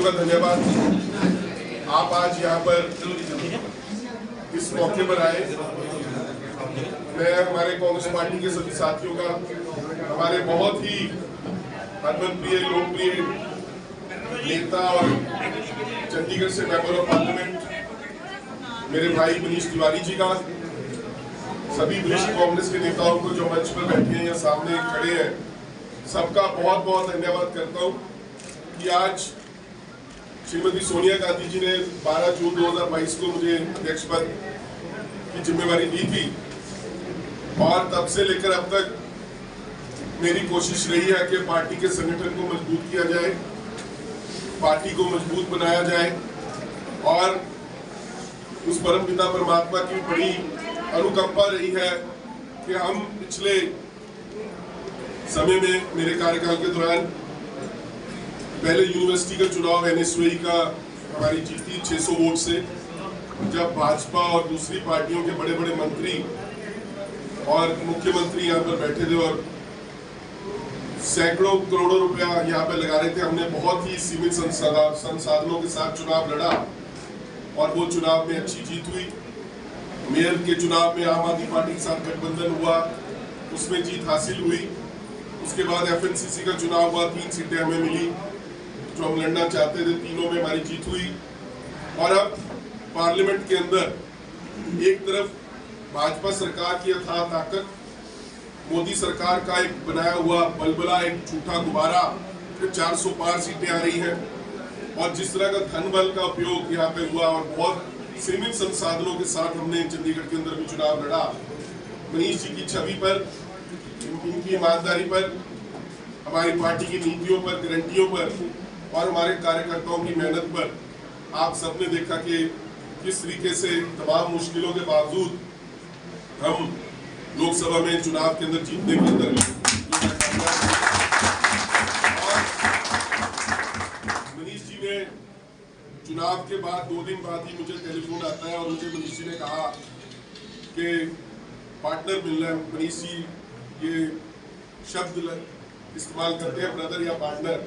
का धन्यवाद। आप आज यहाँ पर इस मौके पर आए। मैं हमारे कांग्रेस पार्टी के सभी साथियों का, हमारे बहुत ही हरमनप्रिय लोकप्रिय नेता और चंडीगढ़ से मेंबर ऑफ पार्लियामेंट मेरे भाई मनीष तिवारी जी का, सभी वरिष्ठ कांग्रेस के नेताओं को जो मंच पर बैठे हैं या सामने खड़े हैं, सबका बहुत बहुत धन्यवाद करता हूं कि आज श्रीमती सोनिया गांधी जी ने 12 जून 2022 को मुझे अध्यक्ष पद की जिम्मेवारी दी थी और तब से लेकर अब तक मेरी कोशिश रही है कि पार्टी के संगठन को मजबूत किया जाए, पार्टी को मजबूत बनाया जाए और उस परमपिता परमात्मा की बड़ी अनुकंपा रही है कि हम पिछले समय में मेरे कार्यकाल के दौरान पहले यूनिवर्सिटी का चुनाव एनएसयूआई का हमारी जीती 600 वोट से, जब भाजपा और दूसरी पार्टियों के बड़े बड़े मंत्री और मुख्यमंत्री यहाँ पर बैठे थे और सैकड़ों करोड़ों रुपया यहाँ पर लगा रहे थे। हमने बहुत ही सीमित संसाधनों के साथ चुनाव लड़ा और वो चुनाव में अच्छी जीत हुई। मेयर के चुनाव में आम आदमी पार्टी के साथ गठबंधन हुआ, उसमें जीत हासिल हुई। उसके बाद एफएनसीसी का चुनाव हुआ, 3 सीटें हमें मिली जो हम लड़ना चाहते थे, तीनों में हमारी जीत हुई। और अब पार्लियामेंट के अंदर एक तरफ भाजपा सरकार की अथाह ताकत, मोदी सरकार का एक बनाया हुआ बलबला एक झूठा गुब्बारा, 400 पार सीटें आ रही हैं और जिस तरह का धन बल का उपयोग यहाँ पे हुआ और बहुत सीमित संसाधनों के साथ हमने चंडीगढ़ के अंदर भी चुनाव लड़ा, मनीष जी की छवि पर, इनकी ईमानदारी पर, हमारी पार्टी की नीतियों पर, गारंटियों पर और हमारे कार्यकर्ताओं की मेहनत पर आप सबने देखा कि किस तरीके से तमाम मुश्किलों के बावजूद हम लोकसभा में चुनाव के अंदर जीतने के अंदर मनीष जी ने चुनाव के बाद 2 दिन बाद ही मुझे टेलीफोन आता है और मुझे मनीष जी ने कहा कि पार्टनर मिलना है। मनीष जी ये शब्द इस्तेमाल करते हैं, ब्रदर या पार्टनर।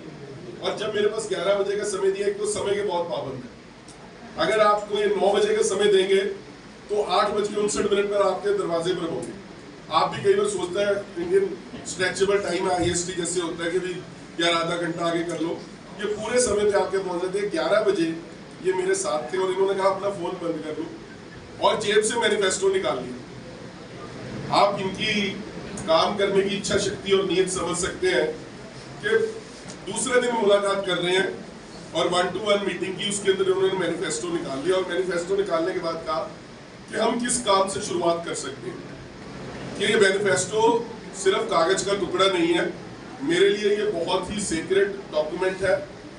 और जब मेरे पास 11 बजे का समय दिया, एक तो समय के बहुत पाबंद है, अगर आपको ये 9 बजे का समय देंगे तो 8:59 पर आपके दरवाजे पर होंगे। आप भी कई बार सोचते हैं इंडियन स्ट्रेचेबल टाइम IST जैसे होता है कि भाई यार आधा घंटा आगे कर लो, ये पूरे समय पे आपके पहुंच जाते हैं। 11 बजे ये मेरे साथ थे और इन्होंने कहा अपना फोन बंद कर लो और जेब से मैनिफेस्टो निकाल लिया। आप इनकी काम करने की इच्छा शक्ति और नीयत समझ सकते हैं कि दूसरे दिन मुलाकात कर रहे हैं और 1-to-1 मीटिंग की, उसके अंदर उन्होंने मैनिफेस्टो निकाल लिया और मैनिफेस्टो निकालने के बाद कहा कि हम किस काम से शुरुआत कर सकते हैं, कि ये मैनिफेस्टो सिर्फ कागज का टुकड़ा नहीं है, मेरे लिए ये बहुत ही सीक्रेट डॉक्यूमेंट है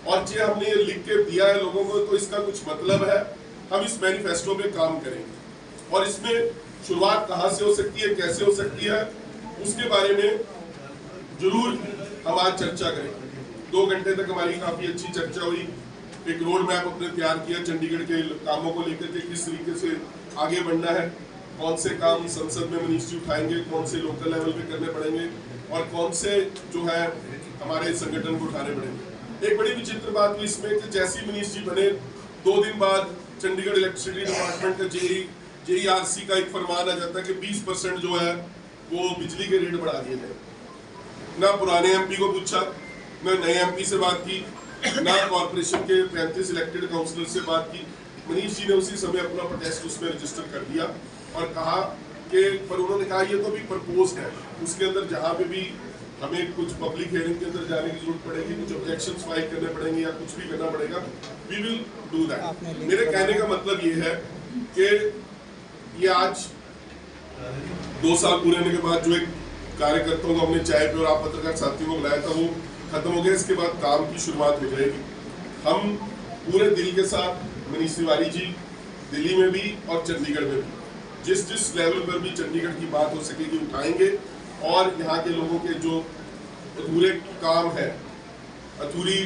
और जो हमने ये लिख के दिया है लोगों को तो इसका कुछ मतलब है। हम इस मैनिफेस्टो पे काम करेंगे और इसमें शुरुआत कहाँ से हो सकती है, कैसे हो सकती है, उसके बारे में जरूर हम आज चर्चा करेंगे। 2 घंटे तक हमारी काफी अच्छी चर्चा हुई, एक रोड मैप अपने तैयार किया चंडीगढ़ के कामों को लेकर के, किस तरीके से आगे बढ़ना है, कौन से काम संसद में मनीष जी उठाएंगे, कौन से लोकल लेवल पे करने पड़ेंगे और कौन से जो है हमारे संगठन को उठाने पड़ेंगे। एक बड़ी विचित्र बात हुई इसमें कि जैसे मनीष जी बने 2 दिन बाद चंडीगढ़ इलेक्ट्रिसिटी डिपार्टमेंट का JERC का एक फरमान आ जाता है कि 20% जो है वो बिजली के रेट बढ़ा दिए जाए। ना पुराने MP को पूछा, ना नए MP से बात की, ना कॉर्पोरेशन के 35 इलेक्टेड काउंसिलर से बात की। मनीष जी ने उसी समय अपना प्रोटेस्ट उसमें रजिस्टर कर दिया और कहा कि, पर उन्होंने कहा ये तो भी प्रपोज्ड है, उसके अंदर जहाँ पे भी हमें कुछ पब्लिक हियरिंग के अंदर जाने की जरूरत पड़ेगी, कुछ ऑब्जेक्शंस फाइल करने पड़ेंगे या कुछ भी करना पड़ेगा, वी विल डू दैट। मेरे कहने का मतलब ये है कि ये आज 2 साल पूरे होने के बाद जो एक कार्यकर्ताओं को हमने चाय पे और आप पत्रकार साथियों को बुलाया था वो खत्म हो गया। इसके बाद काम की शुरुआत हो जाएगी। हम पूरे दिल के साथ मनीष तिवारी जी दिल्ली में भी और चंडीगढ़ में भी जिस लेवल पर भी चंडीगढ़ की बात हो सकेगी उठाएंगे और यहाँ के लोगों के जो अधूरे काम है, अधूरी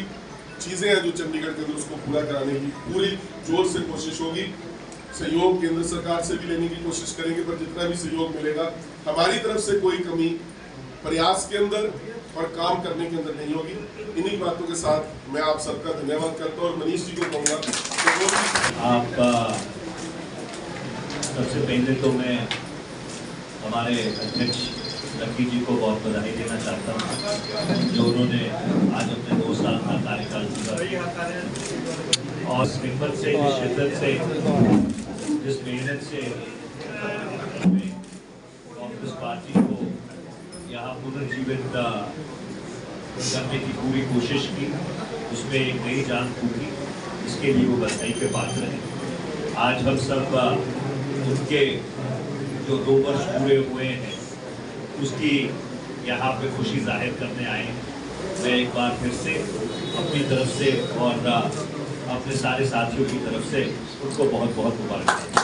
चीजें हैं जो चंडीगढ़ के अंदर, उसको पूरा कराने की पूरी जोर से कोशिश होगी। सहयोग केंद्र सरकार से भी लेने की कोशिश करेंगे, पर जितना भी सहयोग मिलेगा हमारी तरफ से कोई कमी प्रयास के अंदर और काम करने के अंदर नहीं होगी। इन्हीं बातों के साथ मैं आप सबका धन्यवाद करता हूँ और मनीष जी को कहूँगा सबसे पहले तो मैं हमारे अध्यक्ष लक्की जी को बहुत बधाई देना चाहता हूँ जो उन्होंने आज अपने 2 साल का कार्यकाल पूरा और हिम्मत से, शिद्दत से, जिस मेहनत से कांग्रेस पार्टी को यहाँ पुनर्जीवित करने की पूरी कोशिश की, उसमें एक नई जान फूकी, इसके लिए वो बधाई के पात्र हैं। आज हम सब उनके जो 2 वर्ष पूरे हुए हैं उसकी यहाँ पे खुशी जाहिर करने आए हैं। मैं एक बार फिर से अपनी तरफ से और अपने सारे साथियों की तरफ से उनको बहुत बहुत मुबारक।